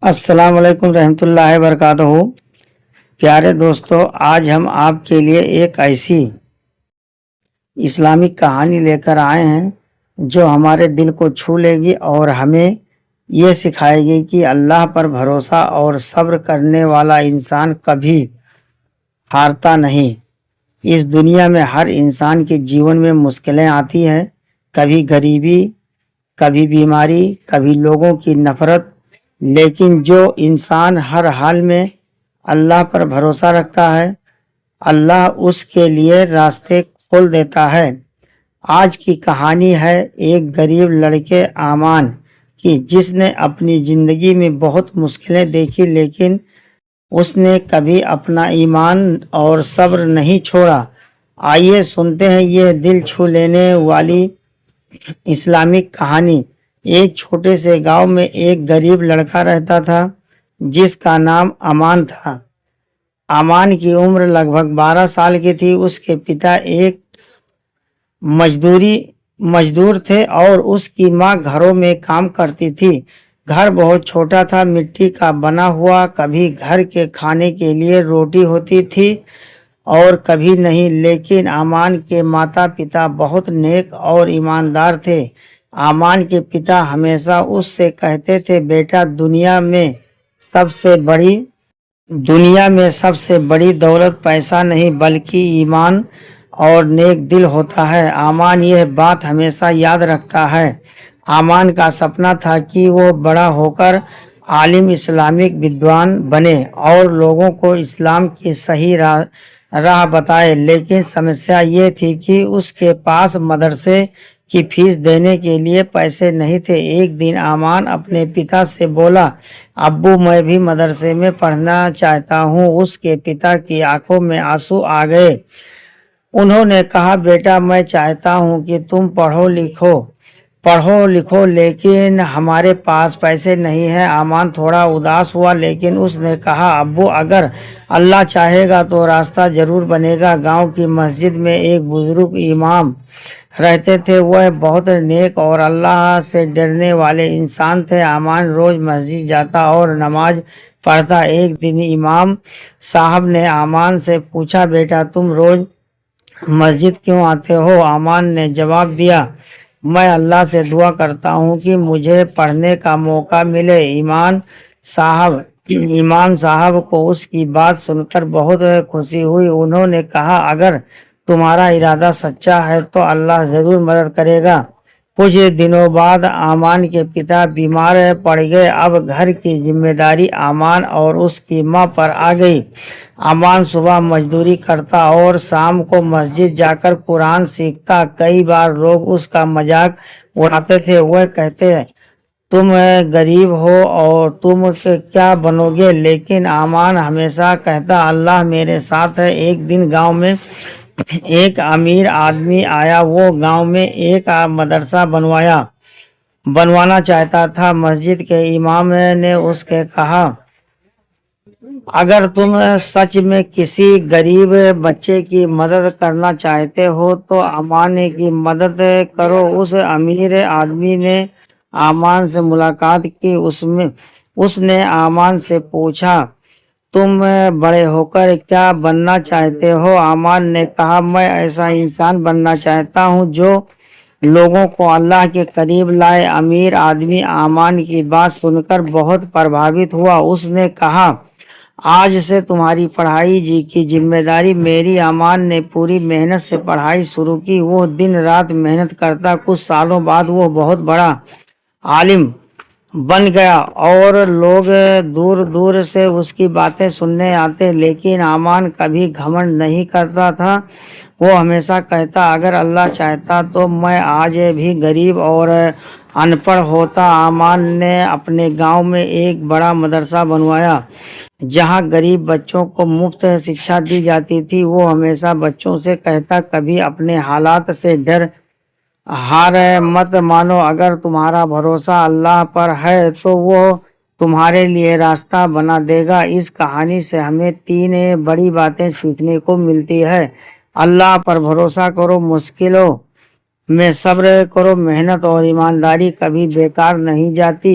السلام علیکم رحمۃ اللہ وبرکاتہ۔ پیارے دوستو، آج ہم آپ کے لیے ایک ایسی اسلامک کہانی لے کر آئے ہیں جو ہمارے دل کو چھو لے گی اور ہمیں یہ سکھائے گی کہ اللہ پر بھروسہ اور صبر کرنے والا انسان کبھی ہارتا نہیں۔ اس دنیا میں ہر انسان کے جیون میں مشکلیں آتی ہیں، کبھی غریبی، کبھی بیماری، کبھی لوگوں کی نفرت، لیکن جو انسان ہر حال میں اللہ پر بھروسہ رکھتا ہے، اللہ اس کے لیے راستے کھول دیتا ہے۔ آج کی کہانی ہے ایک غریب لڑکے آمان کی، جس نے اپنی زندگی میں بہت مشکلیں دیکھی، لیکن اس نے کبھی اپنا ایمان اور صبر نہیں چھوڑا۔ آئیے سنتے ہیں یہ دل چھو لینے والی اسلامک کہانی۔ ایک چھوٹے سے گاؤں میں ایک غریب لڑکا رہتا تھا جس کا نام امان تھا۔ امان کی عمر لگ بھگ 12 سال کی تھی۔ اس کے پتا ایک مزدور تھے اور اس کی ماں گھروں میں کام کرتی تھی۔ گھر بہت چھوٹا تھا، مٹی کا بنا ہوا، کبھی گھر کے کھانے کے لیے روٹی ہوتی تھی اور کبھی نہیں، لیکن امان کے ماتا پتا بہت نیک اور ایماندار تھے۔ امان کے پتا ہمیشہ اس سے کہتے تھے، بیٹا، دنیا میں سب سے بڑی دولت پیسہ نہیں بلکہ ایمان اور نیک دل ہوتا ہے۔ امان یہ بات ہمیشہ یاد رکھتا ہے۔ امان کا سپنا تھا کہ وہ بڑا ہو کر عالم، اسلامک ودوان بنے اور لوگوں کو اسلام کی صحیح راہ بتائے، لیکن سمسیا یہ تھی کہ اس کے پاس مدرسے کی فیس دینے کے لیے پیسے نہیں تھے۔ ایک دن امان اپنے پتا سے بولا، ابو، میں بھی مدرسے میں پڑھنا چاہتا ہوں۔ اس کے پتا کی آنکھوں میں آنسو آ گئے۔ انہوں نے کہا، بیٹا، میں چاہتا ہوں کہ تم پڑھو لکھو، لیکن ہمارے پاس پیسے نہیں ہیں۔ امان تھوڑا اداس ہوا، لیکن اس نے کہا، ابو، اگر اللہ چاہے گا تو راستہ ضرور بنے گا۔ گاؤں کی مسجد میں ایک بزرگ امام رہتے تھے۔ وہ بہت نیک اور اللہ سے ڈرنے والے انسان تھے۔ امان روز مسجد جاتا اور نماز پڑھتا۔ ایک دن امام صاحب نے امان سے پوچھا، بیٹا، تم روز مسجد کیوں آتے ہو؟ امان نے جواب دیا، میں اللہ سے دعا کرتا ہوں کہ مجھے پڑھنے کا موقع ملے۔ امام صاحب کو اس کی بات سن کر بہت خوشی ہوئی۔ انہوں نے کہا، اگر تمہارا ارادہ سچا ہے تو اللہ ضرور مدد کرے گا۔ کچھ دنوں بعد امان کے پتا بیمار پڑ گئے۔ اب گھر کی ذمہ داری امان اور اس کی ماں پر آ گئی۔ امان صبح مزدوری کرتا اور شام کو مسجد جا کر قرآن سیکھتا۔ کئی بار لوگ اس کا مذاق اڑاتے تھے۔ وہ کہتے، تم غریب ہو اور تم کیا بنو گے؟ لیکن امان ہمیشہ کہتا، اللہ میرے ساتھ ہے۔ ایک دن گاؤں میں ایک امیر آدمی آیا۔ وہ گاؤں میں ایک مدرسہ بنوانا چاہتا تھا۔ مسجد کے امام نے اس سے کہا، اگر تم سچ میں کسی غریب بچے کی مدد کرنا چاہتے ہو تو امان کی مدد کرو۔ اس امیر آدمی نے امان سے ملاقات کی۔ اس نے امان سے پوچھا، تم بڑے ہو کر کیا بننا چاہتے ہو؟ امان نے کہا، میں ایسا انسان بننا چاہتا ہوں جو لوگوں کو اللہ کے قریب لائے۔ امیر آدمی امان کی بات سن کر بہت پربھاوت ہوا۔ اس نے کہا، آج سے تمہاری پڑھائی کی ذمہ داری میری۔ امان نے پوری محنت سے پڑھائی شروع کی۔ وہ دن رات محنت کرتا۔ کچھ سالوں بعد وہ بہت بڑا عالم بن گیا اور لوگ دور دور سے اس کی باتیں سننے آتے، لیکن امان کبھی گھمنڈ نہیں کرتا تھا۔ وہ ہمیشہ کہتا، اگر اللہ چاہتا تو میں آج بھی غریب اور ان پڑھ ہوتا۔ امان نے اپنے گاؤں میں ایک بڑا مدرسہ بنوایا جہاں غریب بچوں کو مفت شکشا دی جاتی تھی۔ وہ ہمیشہ بچوں سے کہتا، کبھی اپنے حالات سے ہار مت مانو۔ اگر تمہارا بھروسہ اللہ پر ہے تو وہ تمہارے لیے راستہ بنا دے گا۔ اس کہانی سے ہمیں 3 بڑی باتیں سیکھنے کو ملتی ہے۔ اللہ پر بھروسہ کرو، مشکلوں میں صبر کرو، محنت اور ایمانداری کبھی بیکار نہیں جاتی۔